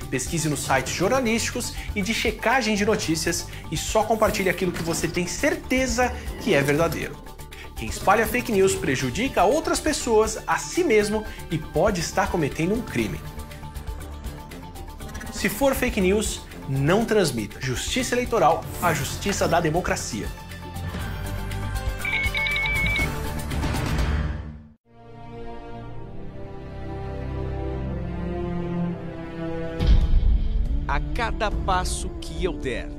pesquise nos sites jornalísticos e de checagem de notícias e só compartilhe aquilo que você tem certeza que é verdadeiro. Quem espalha fake news prejudica outras pessoas, a si mesmo e pode estar cometendo um crime. Se for fake news, não transmita. Justiça eleitoral, a justiça da democracia. A cada passo que eu der,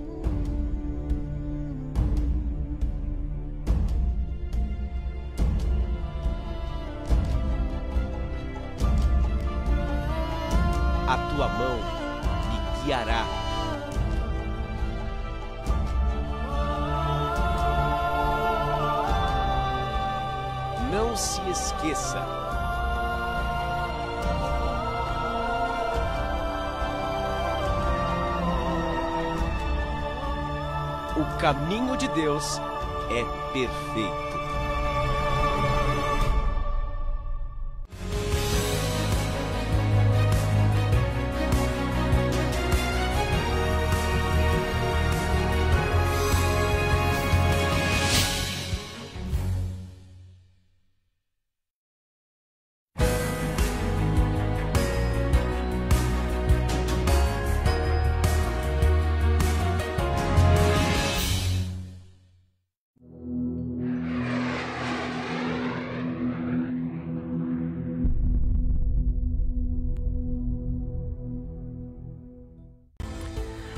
a tua mão me guiará. Não se esqueça. O caminho de Deus é perfeito.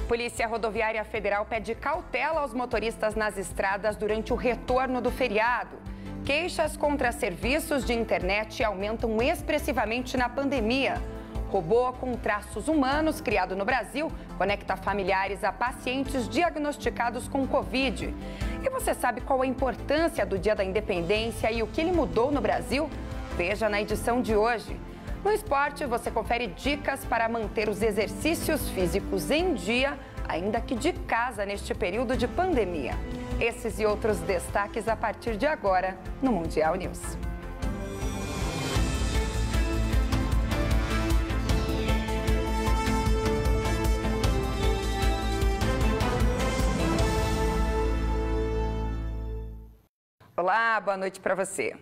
Polícia Rodoviária Federal pede cautela aos motoristas nas estradas durante o retorno do feriado. Queixas contra serviços de internet aumentam expressivamente na pandemia. Robô com traços humanos criado no Brasil conecta familiares a pacientes diagnosticados com Covid. E você sabe qual a importância do Dia da Independência e o que ele mudou no Brasil? Veja na edição de hoje. No esporte, você confere dicas para manter os exercícios físicos em dia, ainda que de casa neste período de pandemia. Esses e outros destaques a partir de agora no Mundial News. Olá, boa noite para você.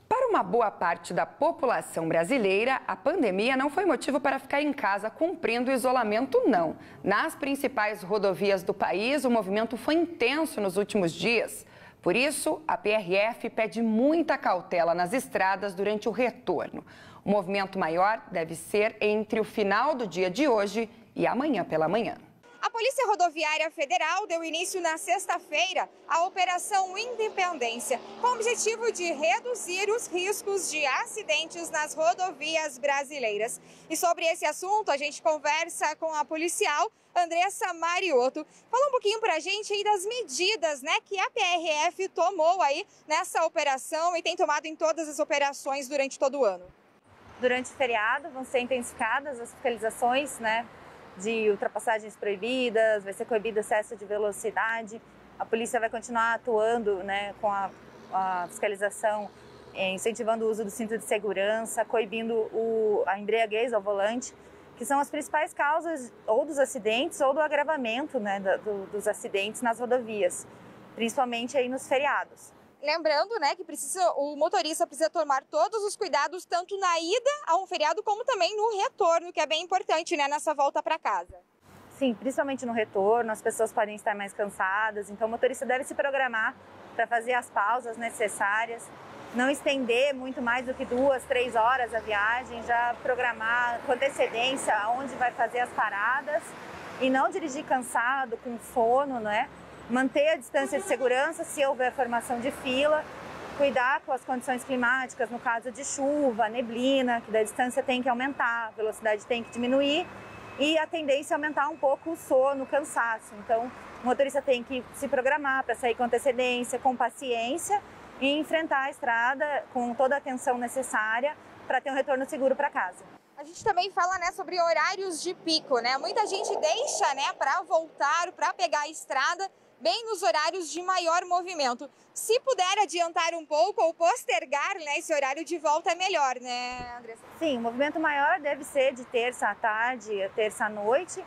Para uma boa parte da população brasileira, a pandemia não foi motivo para ficar em casa cumprindo o isolamento, não. Nas principais rodovias do país, o movimento foi intenso nos últimos dias. Por isso, a PRF pede muita cautela nas estradas durante o retorno. O movimento maior deve ser entre o final do dia de hoje e amanhã pela manhã. A Polícia Rodoviária Federal deu início na sexta-feira à Operação Independência, com o objetivo de reduzir os riscos de acidentes nas rodovias brasileiras. E sobre esse assunto, a gente conversa com a policial Andressa Mariotto. Fala um pouquinho pra gente aí das medidas, né, que a PRF tomou aí nessa operação e tem tomado em todas as operações durante todo o ano. Durante o feriado vão ser intensificadas as fiscalizações, né, de ultrapassagens proibidas, vai ser coibido excesso de velocidade. A polícia vai continuar atuando, né, com a fiscalização, incentivando o uso do cinto de segurança, coibindo a embriaguez ao volante, que são as principais causas ou dos acidentes ou do agravamento, né, dos acidentes nas rodovias, principalmente aí nos feriados. Lembrando, né, que o motorista precisa tomar todos os cuidados, tanto na ida a um feriado, como também no retorno, que é bem importante, né, nessa volta para casa. Sim, principalmente no retorno, as pessoas podem estar mais cansadas, então o motorista deve se programar para fazer as pausas necessárias, não estender muito mais do que 2, 3 horas a viagem, já programar com antecedência onde vai fazer as paradas e não dirigir cansado, com sono, né? Manter a distância de segurança se houver formação de fila, cuidar com as condições climáticas, no caso de chuva, neblina, que da distância tem que aumentar, a velocidade tem que diminuir e a tendência é aumentar um pouco o sono, o cansaço. Então, o motorista tem que se programar para sair com antecedência, com paciência e enfrentar a estrada com toda a atenção necessária para ter um retorno seguro para casa. A gente também fala, né, sobre horários de pico, né? Muita gente deixa, né, para voltar, para pegar a estrada bem nos horários de maior movimento. Se puder adiantar um pouco ou postergar, né, esse horário de volta é melhor, né, Andressa? Sim, o movimento maior deve ser de terça à tarde, terça à noite.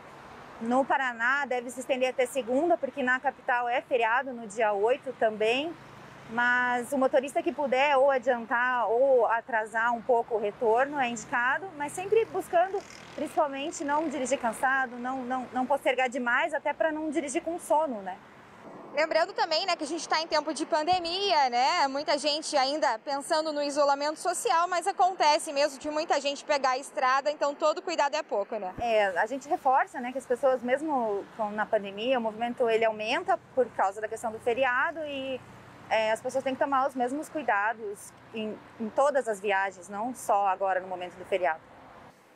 No Paraná deve se estender até segunda, porque na capital é feriado no dia 8 também. Mas o motorista que puder ou adiantar ou atrasar um pouco o retorno é indicado, mas sempre buscando, principalmente, não dirigir cansado, não postergar demais, até para não dirigir com sono, né? Lembrando também, né, que a gente está em tempo de pandemia, né? Muita gente ainda pensando no isolamento social, mas acontece mesmo de muita gente pegar a estrada, então todo cuidado é pouco, né? A gente reforça, né, que as pessoas, mesmo na pandemia, o movimento ele aumenta por causa da questão do feriado e as pessoas têm que tomar os mesmos cuidados em todas as viagens, não só agora no momento do feriado.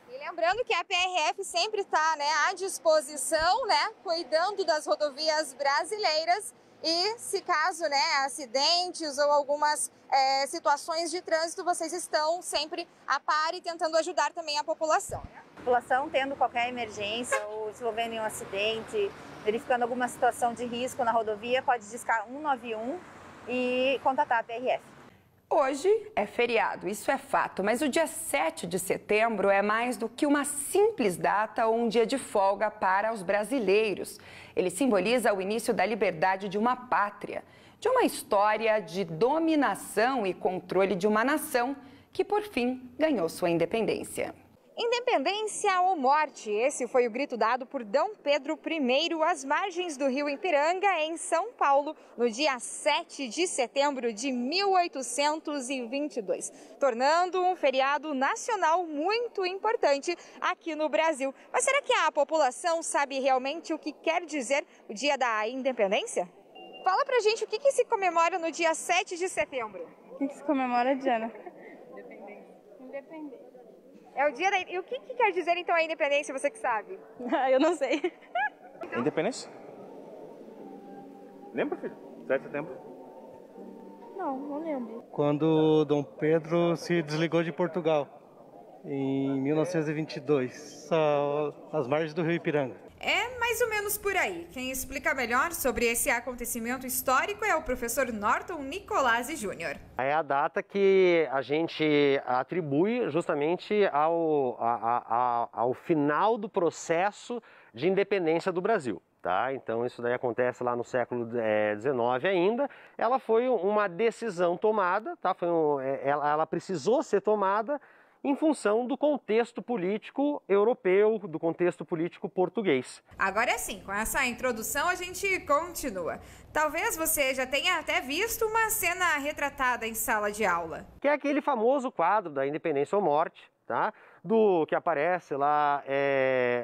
E lembrando que a PRF sempre está, né, à disposição, né, cuidando das rodovias brasileiras e se caso, né, acidentes ou algumas situações de trânsito, vocês estão sempre a par e tentando ajudar também a população, né? A população tendo qualquer emergência ou se envolvendo em um acidente, verificando alguma situação de risco na rodovia, pode discar 191 e contatar a PRF. Hoje é feriado, isso é fato, mas o dia 7 de setembro é mais do que uma simples data ou um dia de folga para os brasileiros. Ele simboliza o início da liberdade de uma pátria, de uma história de dominação e controle de uma nação que, por fim, ganhou sua independência. Independência ou morte, esse foi o grito dado por D. Pedro I às margens do rio Ipiranga, em São Paulo, no dia 7 de setembro de 1822, tornando um feriado nacional muito importante aqui no Brasil. Mas será que a população sabe realmente o que quer dizer o Dia da Independência? Fala pra gente o que se comemora no dia 7 de setembro. O que se comemora, Diana? Independência. É o dia da... E o que quer dizer, então, a independência, você que sabe? Eu não sei. Independência? Lembra, filho? 7 de setembro? Não lembro. Quando Dom Pedro se desligou de Portugal, em 1922, às margens do rio Ipiranga. É mais ou menos por aí. Quem explica melhor sobre esse acontecimento histórico é o professor Norton Nicolazzi Júnior. É a data que a gente atribui justamente ao final do processo de independência do Brasil. Tá? Então isso daí acontece lá no século XIX ainda. Ela foi uma decisão tomada, tá? Ela precisou ser tomada em função do contexto político europeu, do contexto político português. Agora sim, com essa introdução a gente continua. Talvez você já tenha até visto uma cena retratada em sala de aula. Que é aquele famoso quadro da Independência ou Morte, tá? Do que aparece lá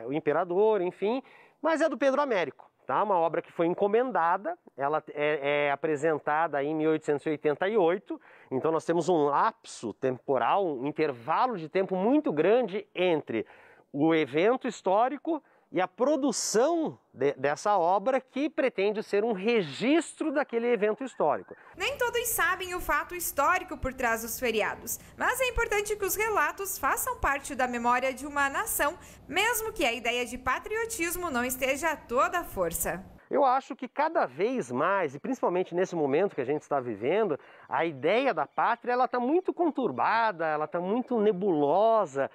o imperador, enfim, mas é do Pedro Américo. Tá? Uma obra que foi encomendada, ela é apresentada em 1888, então nós temos um lapso temporal, um intervalo de tempo muito grande entre o evento histórico e a produção dessa obra que pretende ser um registro daquele evento histórico. Nem todos sabem o fato histórico por trás dos feriados, mas é importante que os relatos façam parte da memória de uma nação, mesmo que a ideia de patriotismo não esteja a toda a força. Eu acho que cada vez mais, e principalmente nesse momento que a gente está vivendo, a ideia da pátria ela está muito conturbada, ela está muito nebulosa.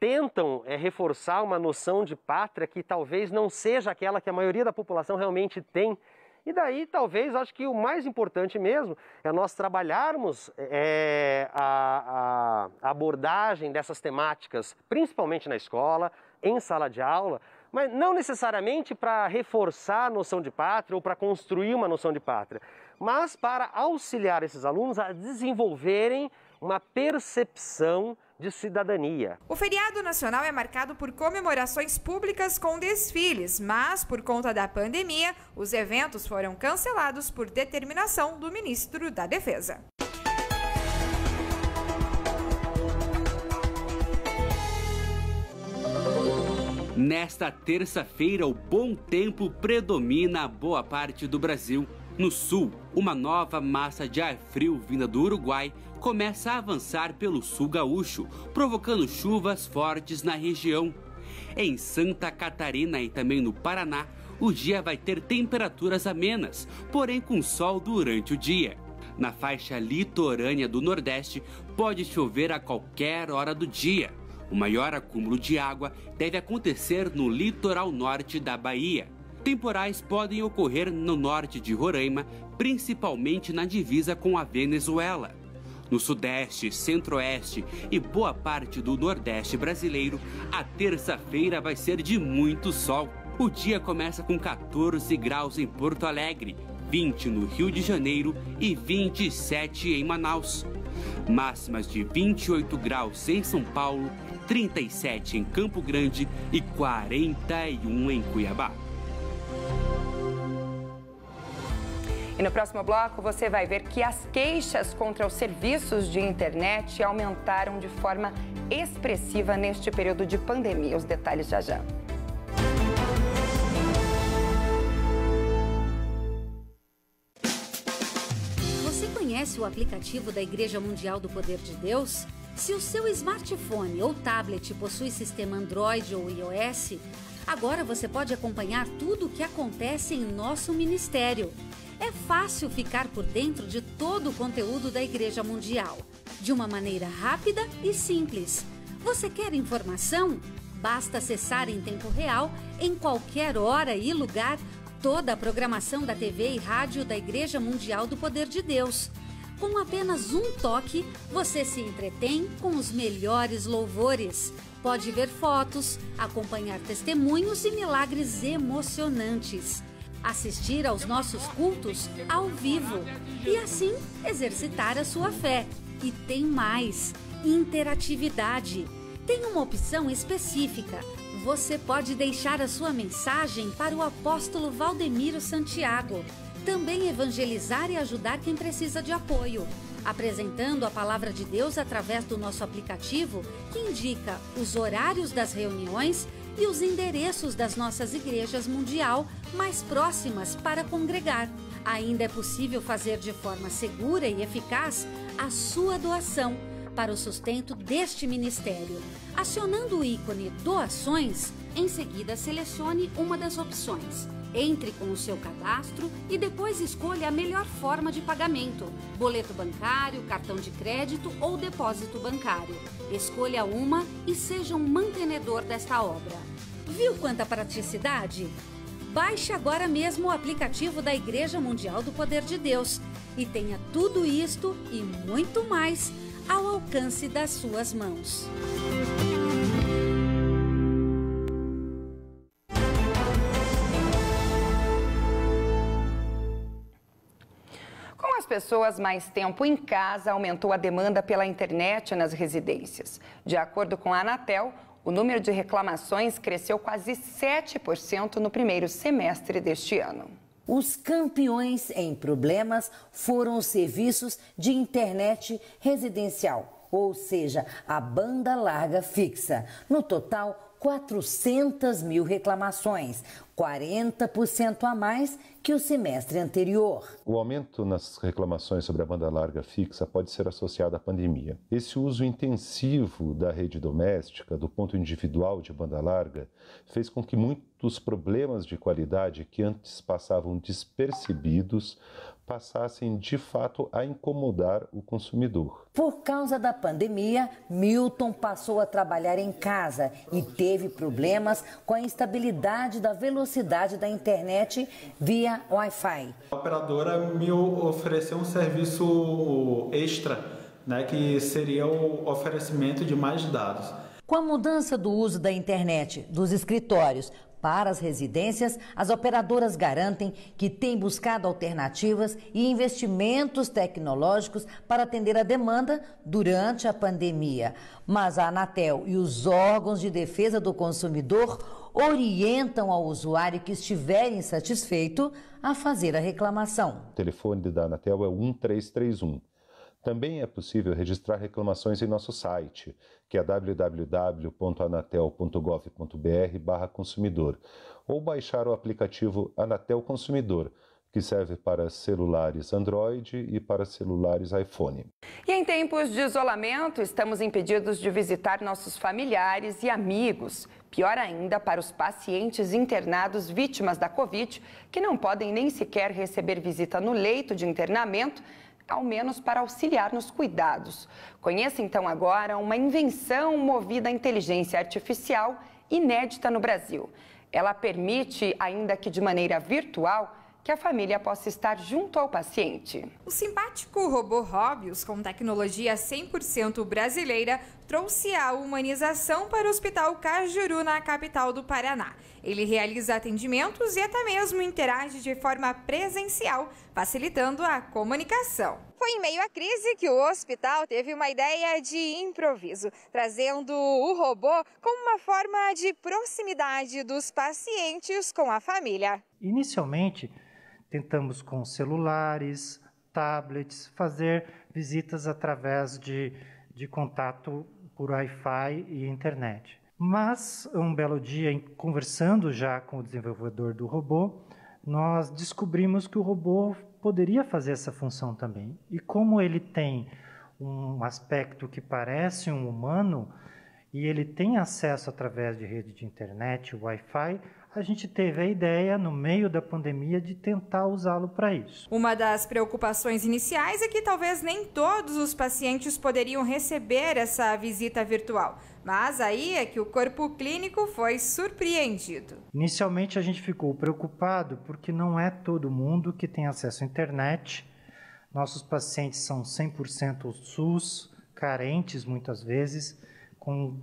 Tentam reforçar uma noção de pátria que talvez não seja aquela que a maioria da população realmente tem. E daí, talvez, acho que o mais importante mesmo é nós trabalharmos a abordagem dessas temáticas, principalmente na escola, em sala de aula, mas não necessariamente para reforçar a noção de pátria ou para construir uma noção de pátria, mas para auxiliar esses alunos a desenvolverem uma percepção de cidadania. O feriado nacional é marcado por comemorações públicas com desfiles, mas por conta da pandemia, os eventos foram cancelados por determinação do ministro da Defesa. Nesta terça-feira, o bom tempo predomina a boa parte do Brasil. No sul, uma nova massa de ar frio vinda do Uruguai começa a avançar pelo sul gaúcho, provocando chuvas fortes na região. Em Santa Catarina e também no Paraná, o dia vai ter temperaturas amenas, porém com sol durante o dia. Na faixa litorânea do Nordeste, pode chover a qualquer hora do dia. O maior acúmulo de água deve acontecer no litoral norte da Bahia. Temporais podem ocorrer no norte de Roraima, principalmente na divisa com a Venezuela. No Sudeste, Centro-Oeste e boa parte do Nordeste brasileiro, a terça-feira vai ser de muito sol. O dia começa com 14 graus em Porto Alegre, 20 no Rio de Janeiro e 27 em Manaus. Máximas de 28 graus em São Paulo, 37 em Campo Grande e 41 em Cuiabá. E no próximo bloco você vai ver que as queixas contra os serviços de internet aumentaram de forma expressiva neste período de pandemia. Os detalhes já já. Você conhece o aplicativo da Igreja Mundial do Poder de Deus? Se o seu smartphone ou tablet possui sistema Android ou iOS, agora você pode acompanhar tudo o que acontece em nosso ministério. É fácil ficar por dentro de todo o conteúdo da Igreja Mundial, de uma maneira rápida e simples. Você quer informação? Basta acessar em tempo real, em qualquer hora e lugar, toda a programação da TV e rádio da Igreja Mundial do Poder de Deus. Com apenas um toque, você se entretém com os melhores louvores. Pode ver fotos, acompanhar testemunhos e milagres emocionantes. Assistir aos nossos cultos ao vivo e assim exercitar a sua fé. E tem mais, interatividade. Tem uma opção específica. Você pode deixar a sua mensagem para o apóstolo Valdemiro Santiago. Também evangelizar e ajudar quem precisa de apoio, apresentando a palavra de Deus através do nosso aplicativo, que indica os horários das reuniões e os endereços das nossas igrejas mundial mais próximas para congregar. Ainda é possível fazer de forma segura e eficaz a sua doação para o sustento deste ministério. Acionando o ícone Doações, em seguida selecione uma das opções. Entre com o seu cadastro e depois escolha a melhor forma de pagamento: boleto bancário, cartão de crédito ou depósito bancário. Escolha uma e seja um mantenedor desta obra. Viu quanta praticidade? Baixe agora mesmo o aplicativo da Igreja Mundial do Poder de Deus e tenha tudo isto e muito mais ao alcance das suas mãos. Com as pessoas mais tempo em casa, aumentou a demanda pela internet nas residências. De acordo com a Anatel, o número de reclamações cresceu quase 7% no primeiro semestre deste ano. Os campeões em problemas foram os serviços de internet residencial, ou seja, a banda larga fixa. No total, 400 mil reclamações, 40% a mais que o semestre anterior. O aumento nas reclamações sobre a banda larga fixa pode ser associado à pandemia. Esse uso intensivo da rede doméstica, do ponto individual de banda larga, fez com que muitos problemas de qualidade que antes passavam despercebidos passassem de fato a incomodar o consumidor. Por causa da pandemia, Milton passou a trabalhar em casa e teve problemas com a instabilidade da velocidade da internet via Wi-Fi. A operadora me ofereceu um serviço extra, que seria o oferecimento de mais dados. Com a mudança do uso da internet dos escritórios para as residências, as operadoras garantem que têm buscado alternativas e investimentos tecnológicos para atender a demanda durante a pandemia. Mas a Anatel e os órgãos de defesa do consumidor orientam ao usuário que estiver insatisfeito a fazer a reclamação. O telefone da Anatel é 1331. Também é possível registrar reclamações em nosso site, que é www.anatel.gov.br/consumidor, ou baixar o aplicativo Anatel Consumidor, que serve para celulares Android e para celulares iPhone. E em tempos de isolamento, estamos impedidos de visitar nossos familiares e amigos. Pior ainda para os pacientes internados vítimas da Covid, que não podem nem sequer receber visita no leito de internamento, ao menos para auxiliar nos cuidados. Conheça então agora uma invenção movida à inteligência artificial inédita no Brasil. Ela permite, ainda que de maneira virtual, que a família possa estar junto ao paciente. O simpático robô Robius, com tecnologia 100% brasileira, trouxe a humanização para o Hospital Cajuru, na capital do Paraná. Ele realiza atendimentos e até mesmo interage de forma presencial, facilitando a comunicação. Foi em meio à crise que o hospital teve uma ideia de improviso, trazendo o robô como uma forma de proximidade dos pacientes com a família. Inicialmente, tentamos com celulares, tablets, fazer visitas através de contato por Wi-Fi e internet. Mas, um belo dia, conversando já com o desenvolvedor do robô, nós descobrimos que o robô poderia fazer essa função também. E como ele tem um aspecto que parece um humano, e ele tem acesso através de rede de internet, Wi-Fi, a gente teve a ideia, no meio da pandemia, de tentar usá-lo para isso. Uma das preocupações iniciais é que talvez nem todos os pacientes poderiam receber essa visita virtual. Mas aí é que o corpo clínico foi surpreendido. Inicialmente a gente ficou preocupado porque não é todo mundo que tem acesso à internet. Nossos pacientes são 100% SUS, carentes muitas vezes, com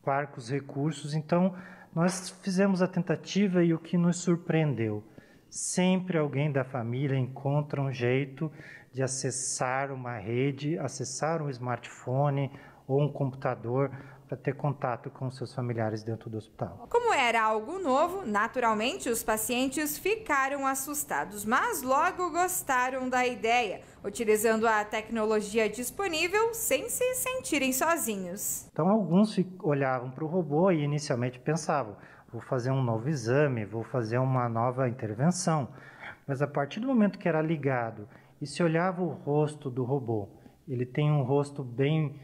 parcos recursos. Então, nós fizemos a tentativa e o que nos surpreendeu, sempre alguém da família encontra um jeito de acessar uma rede, acessar um smartphone ou um computador para ter contato com seus familiares dentro do hospital. Como era algo novo, naturalmente os pacientes ficaram assustados, mas logo gostaram da ideia, utilizando a tecnologia disponível sem se sentirem sozinhos. Então alguns olhavam para o robô e inicialmente pensavam, vou fazer um novo exame, vou fazer uma nova intervenção. Mas a partir do momento que era ligado e se olhava o rosto do robô, ele tem um rosto bem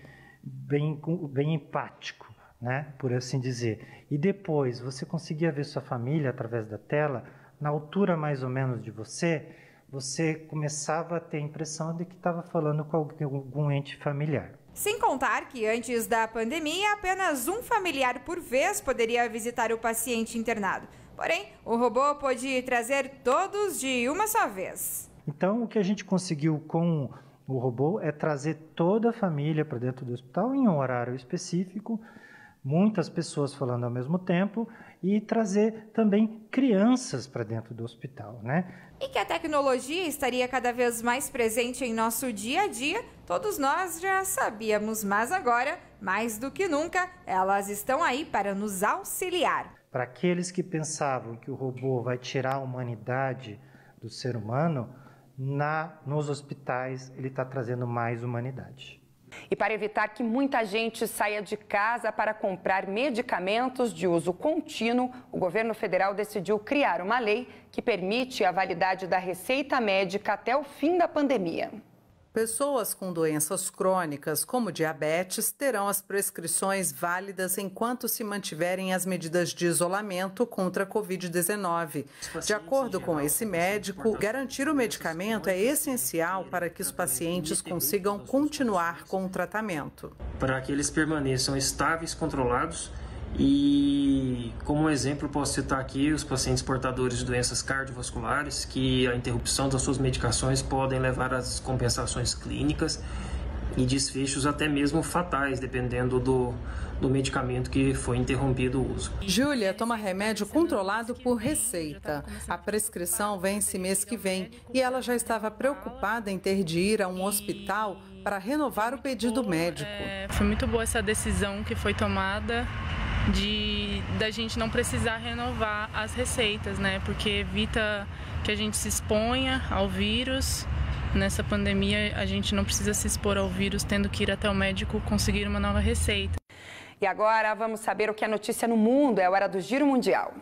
empático, né, por assim dizer. E depois você conseguia ver sua família através da tela, na altura mais ou menos de você começava a ter a impressão de que estava falando com algum ente familiar. Sem contar que antes da pandemia, apenas um familiar por vez poderia visitar o paciente internado. Porém, o robô pôde trazer todos de uma só vez. Então, o que a gente conseguiu com o robô é trazer toda a família para dentro do hospital em um horário específico, muitas pessoas falando ao mesmo tempo e trazer também crianças para dentro do hospital, né? E que a tecnologia estaria cada vez mais presente em nosso dia a dia, todos nós já sabíamos, mas agora, mais do que nunca, elas estão aí para nos auxiliar. Para aqueles que pensavam que o robô vai tirar a humanidade do ser humano, nos hospitais ele está trazendo mais humanidade. E para evitar que muita gente saia de casa para comprar medicamentos de uso contínuo, o governo federal decidiu criar uma lei que permite a validade da receita médica até o fim da pandemia. Pessoas com doenças crônicas, como diabetes, terão as prescrições válidas enquanto se mantiverem as medidas de isolamento contra a Covid-19. De acordo com esse médico, garantir o medicamento é essencial para que os pacientes consigam continuar com o tratamento. Para que eles permaneçam estáveis, controlados. E como exemplo posso citar aqui os pacientes portadores de doenças cardiovasculares, que a interrupção das suas medicações podem levar a descompensações clínicas e desfechos até mesmo fatais, dependendo do medicamento que foi interrompido o uso. Júlia toma remédio controlado por receita. A prescrição vence mês que vem e ela já estava preocupada em ter de ir a um hospital para renovar o pedido médico. Foi muito boa essa decisão que foi tomada da gente não precisar renovar as receitas, né? Porque evita que a gente se exponha ao vírus. Nessa pandemia, a gente não precisa se expor ao vírus tendo que ir até o médico conseguir uma nova receita. E agora vamos saber o que é notícia no mundo. É hora do Giro Mundial.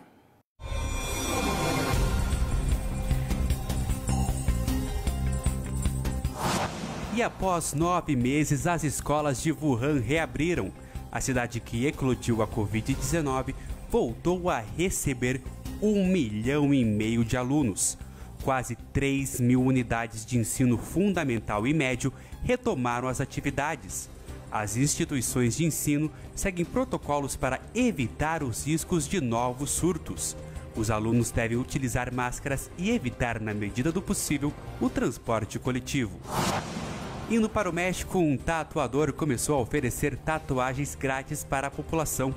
E após 9 meses, as escolas de Wuhan reabriram. A cidade que eclodiu a Covid-19 voltou a receber 1,5 milhão de alunos. Quase 3 mil unidades de ensino fundamental e médio retomaram as atividades. As instituições de ensino seguem protocolos para evitar os riscos de novos surtos. Os alunos devem utilizar máscaras e evitar, na medida do possível, o transporte coletivo. Indo para o México, um tatuador começou a oferecer tatuagens grátis para a população.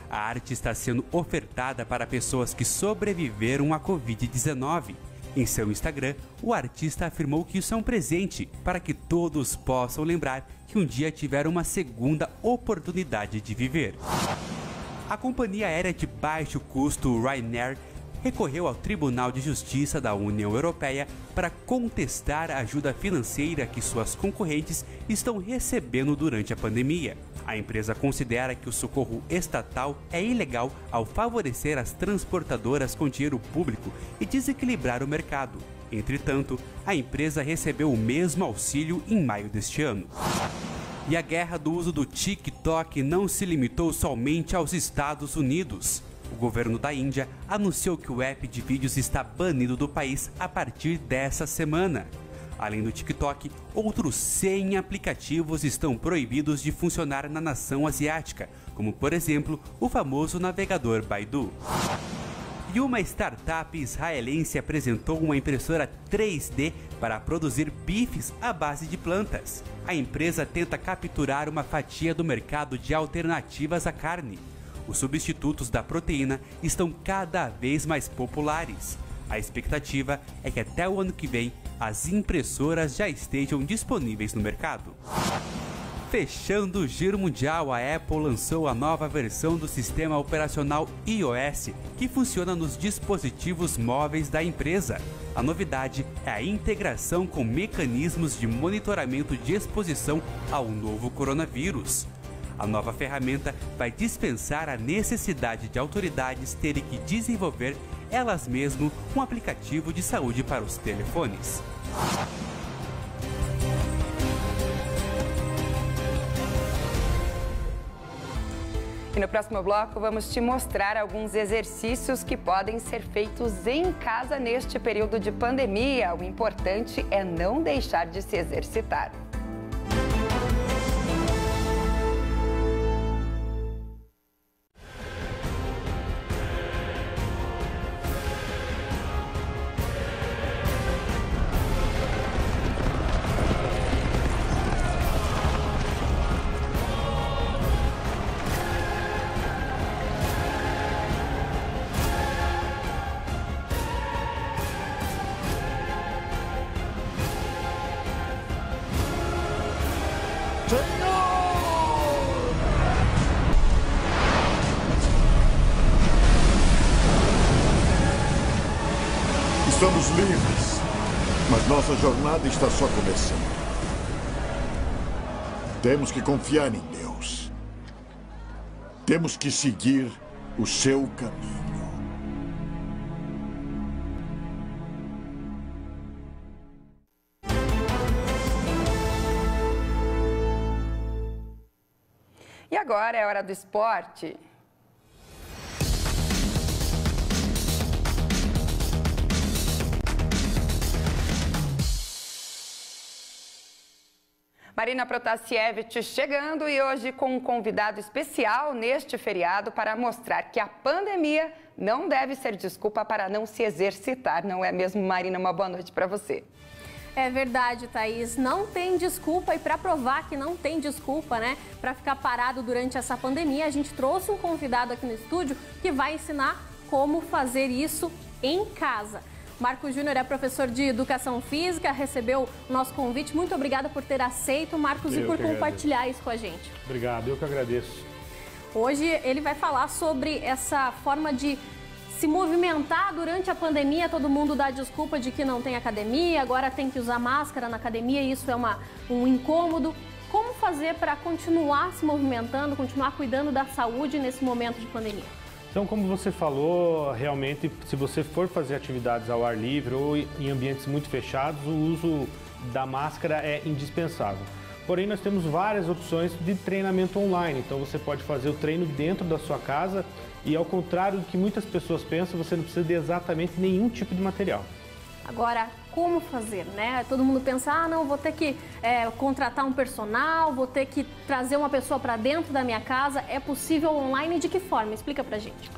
A arte está sendo ofertada para pessoas que sobreviveram à Covid-19. Em seu Instagram, o artista afirmou que isso é um presente para que todos possam lembrar que um dia tiveram uma segunda oportunidade de viver. A companhia aérea de baixo custo Ryanair recorreu ao Tribunal de Justiça da União Europeia para contestar a ajuda financeira que suas concorrentes estão recebendo durante a pandemia. A empresa considera que o socorro estatal é ilegal ao favorecer as transportadoras com dinheiro público e desequilibrar o mercado. Entretanto, a empresa recebeu o mesmo auxílio em maio deste ano. E a guerra do uso do TikTok não se limitou somente aos Estados Unidos. O governo da Índia anunciou que o app de vídeos está banido do país a partir dessa semana. Além do TikTok, outros 100 aplicativos estão proibidos de funcionar na nação asiática, como por exemplo o famoso navegador Baidu. E uma startup israelense apresentou uma impressora 3D para produzir bifes à base de plantas. A empresa tenta capturar uma fatia do mercado de alternativas à carne. Os substitutos da proteína estão cada vez mais populares. A expectativa é que até o ano que vem as impressoras já estejam disponíveis no mercado. Fechando o giro mundial, a Apple lançou a nova versão do sistema operacional iOS, que funciona nos dispositivos móveis da empresa. A novidade é a integração com mecanismos de monitoramento de exposição ao novo coronavírus. A nova ferramenta vai dispensar a necessidade de autoridades terem que desenvolver elas mesmas um aplicativo de saúde para os telefones. E no próximo bloco vamos te mostrar alguns exercícios que podem ser feitos em casa neste período de pandemia. O importante é não deixar de se exercitar. Estamos livres, mas nossa jornada está só começando. Temos que confiar em Deus. Temos que seguir o seu caminho. E agora é hora do esporte. Marina Protasiewicz chegando e hoje com um convidado especial neste feriado para mostrar que a pandemia não deve ser desculpa para não se exercitar, não é mesmo, Marina? Uma boa noite para você. É verdade, Thaís. Não tem desculpa e para provar que não tem desculpa, né, para ficar parado durante essa pandemia, a gente trouxe um convidado aqui no estúdio que vai ensinar como fazer isso em casa. Marcos Júnior é professor de Educação Física, recebeu o nosso convite. Muito obrigada por ter aceito, Marcos, e por compartilhar isso com a gente. Obrigado, eu que agradeço. Hoje ele vai falar sobre essa forma de se movimentar durante a pandemia. Todo mundo dá desculpa de que não tem academia, agora tem que usar máscara na academia, e isso é um incômodo. Como fazer para continuar se movimentando, continuar cuidando da saúde nesse momento de pandemia? Então, como você falou, realmente, se você for fazer atividades ao ar livre ou em ambientes muito fechados, o uso da máscara é indispensável. Porém, nós temos várias opções de treinamento online, então você pode fazer o treino dentro da sua casa e, ao contrário do que muitas pessoas pensam, você não precisa de exatamente nenhum tipo de material. Agora, como fazer, né? Todo mundo pensa, ah, não, vou ter que contratar um personal, vou ter que trazer uma pessoa para dentro da minha casa. É possível online? De que forma? Explica pra gente.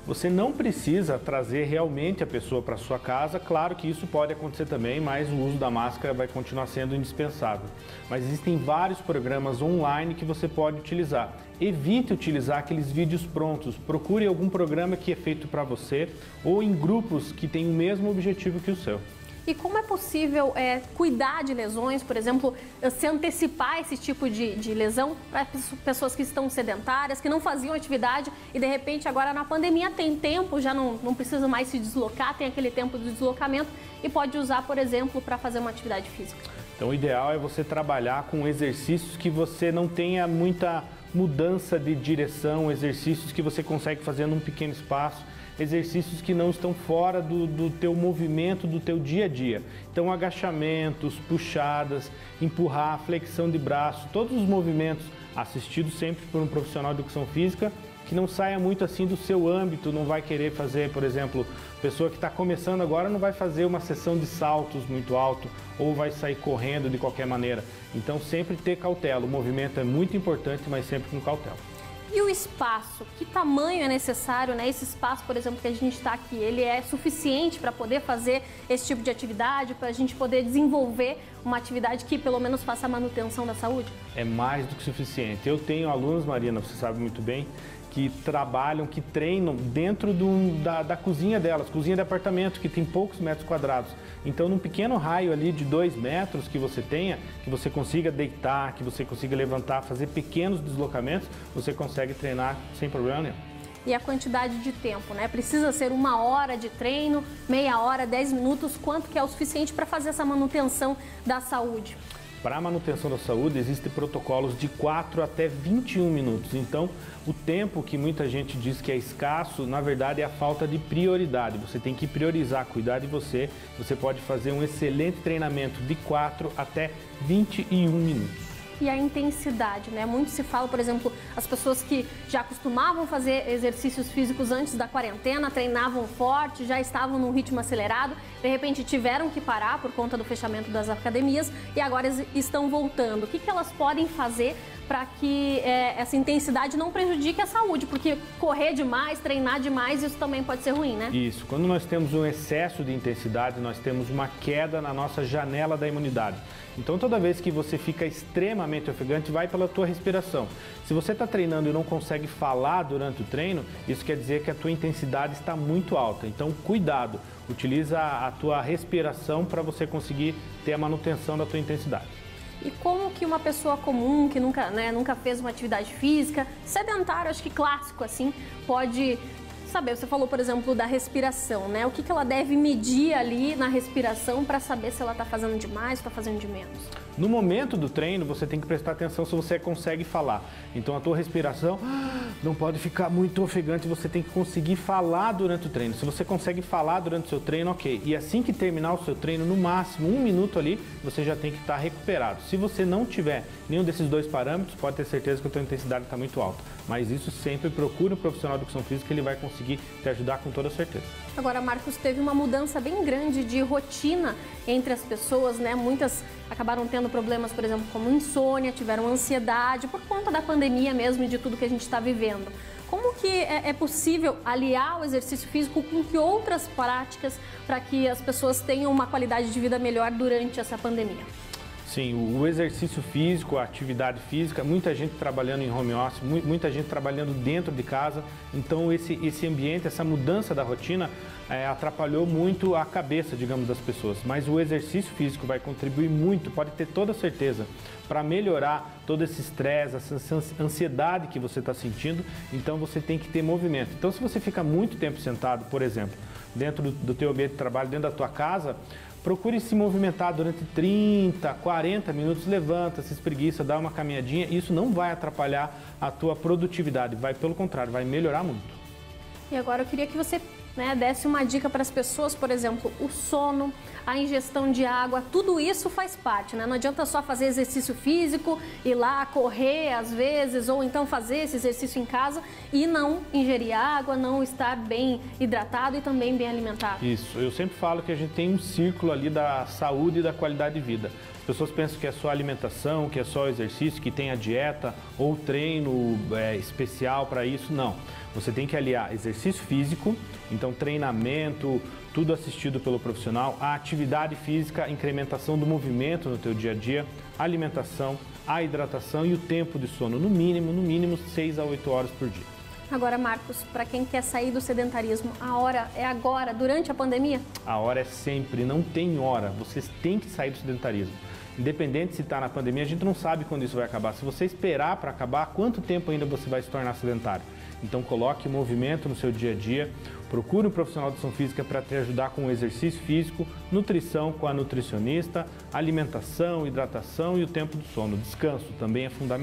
Você não precisa trazer realmente a pessoa para sua casa, claro que isso pode acontecer também, mas o uso da máscara vai continuar sendo indispensável. Mas existem vários programas online que você pode utilizar. Evite utilizar aqueles vídeos prontos, procure algum programa que é feito para você ou em grupos que têm o mesmo objetivo que o seu. E como é possível cuidar de lesões, por exemplo, se antecipar esse tipo de lesão para pessoas que estão sedentárias, que não faziam atividade e de repente agora na pandemia tem tempo, já não precisa mais se deslocar, tem aquele tempo de deslocamento e pode usar, por exemplo, para fazer uma atividade física? Então o ideal é você trabalhar com exercícios que você não tenha muita mudança de direção, exercícios que você consegue fazer num pequeno espaço, exercícios que não estão fora do teu movimento, do teu dia a dia. Então agachamentos, puxadas, empurrar, flexão de braço, todos os movimentos assistidos sempre por um profissional de educação física que não saia muito assim do seu âmbito, não vai querer fazer, por exemplo, pessoa que está começando agora não vai fazer uma sessão de saltos muito alto ou vai sair correndo de qualquer maneira. Então sempre ter cautela, o movimento é muito importante, mas sempre com cautela. E o espaço? Que tamanho é necessário, né? Esse espaço, por exemplo, que a gente está aqui, ele é suficiente para poder fazer esse tipo de atividade, para a gente poder desenvolver uma atividade que pelo menos faça a manutenção da saúde? É mais do que suficiente. Eu tenho alunos, Marina, você sabe muito bem, que trabalham, que treinam dentro da cozinha delas, cozinha de apartamento, que tem poucos metros quadrados. Então, num pequeno raio ali de 2 metros que você tenha, que você consiga deitar, que você consiga levantar, fazer pequenos deslocamentos, você consegue treinar sem problema nenhum. E a quantidade de tempo, né? Precisa ser 1 hora de treino, meia hora, 10 minutos, quanto que é o suficiente para fazer essa manutenção da saúde? Para a manutenção da saúde, existem protocolos de 4 até 21 minutos. Então, o tempo que muita gente diz que é escasso, na verdade é a falta de prioridade. Você tem que priorizar, cuidar de você. Você pode fazer um excelente treinamento de 4 até 21 minutos. E a intensidade, né? Muito se fala, por exemplo, as pessoas que já costumavam fazer exercícios físicos antes da quarentena, treinavam forte, já estavam num ritmo acelerado, de repente tiveram que parar por conta do fechamento das academias e agora estão voltando. O que elas podem fazer para que essa intensidade não prejudique a saúde? Porque correr demais, treinar demais, isso também pode ser ruim, né? Isso. Quando nós temos um excesso de intensidade, nós temos uma queda na nossa janela da imunidade. Então, toda vez que você fica extremamente ofegante, vai pela tua respiração. Se você está treinando e não consegue falar durante o treino, isso quer dizer que a tua intensidade está muito alta. Então, cuidado. Utiliza a tua respiração para você conseguir ter a manutenção da tua intensidade. E como que uma pessoa comum, que nunca fez uma atividade física, sedentário, acho que clássico assim, pode saber? Você falou, por exemplo, da respiração, né? O que ela deve medir ali na respiração para saber se ela está fazendo demais ou está fazendo de menos? No momento do treino, você tem que prestar atenção se você consegue falar. Então, a tua respiração não pode ficar muito ofegante, você tem que conseguir falar durante o treino. Se você consegue falar durante o seu treino, ok. E assim que terminar o seu treino, no máximo 1 minuto ali, você já tem que estar recuperado. Se você não tiver nenhum desses 2 parâmetros, pode ter certeza que a tua intensidade está muito alta. Mas isso sempre procura um profissional de educação física, que ele vai conseguir te ajudar com toda certeza. Agora, Marcos, teve uma mudança bem grande de rotina entre as pessoas, né? Muitas acabaram tendo problemas, por exemplo, como insônia, tiveram ansiedade, por conta da pandemia mesmo e de tudo que a gente está vivendo. Como que é possível aliar o exercício físico com que outras práticas para que as pessoas tenham uma qualidade de vida melhor durante essa pandemia? Sim, o exercício físico, a atividade física, muita gente trabalhando em home office, muita gente trabalhando dentro de casa. Então esse ambiente, essa mudança da rotina atrapalhou muito a cabeça, digamos, das pessoas. Mas o exercício físico vai contribuir muito, pode ter toda certeza, para melhorar todo esse estresse, essa ansiedade que você está sentindo. Então você tem que ter movimento. Então se você fica muito tempo sentado, por exemplo, dentro do teu ambiente de trabalho, dentro da tua casa, procure se movimentar durante 30, 40 minutos, levanta, se espreguiça, dá uma caminhadinha. Isso não vai atrapalhar a tua produtividade, vai pelo contrário, vai melhorar muito. E agora eu queria que você né, desse uma dica para as pessoas, por exemplo, o sono, a ingestão de água, tudo isso faz parte, né? Não adianta só fazer exercício físico, ir lá correr às vezes, ou então fazer esse exercício em casa e não ingerir água, não estar bem hidratado e também bem alimentado. Isso, eu sempre falo que a gente tem um círculo ali da saúde e da qualidade de vida. As pessoas pensam que é só alimentação, que é só exercício, que tem a dieta ou treino especial para isso. Não, você tem que aliar exercício físico, então treinamento, tudo assistido pelo profissional, a atividade física, incrementação do movimento no teu dia a dia, alimentação, a hidratação e o tempo de sono, no mínimo 6 a 8 horas por dia. Agora, Marcos, para quem quer sair do sedentarismo, a hora é agora, durante a pandemia? A hora é sempre, não tem hora, vocês têm que sair do sedentarismo. Independente se está na pandemia, a gente não sabe quando isso vai acabar. Se você esperar para acabar, quanto tempo ainda você vai se tornar sedentário? Então coloque movimento no seu dia a dia, procure um profissional de educação física para te ajudar com o exercício físico, nutrição com a nutricionista, alimentação, hidratação e o tempo do sono. Descanso também é fundamental.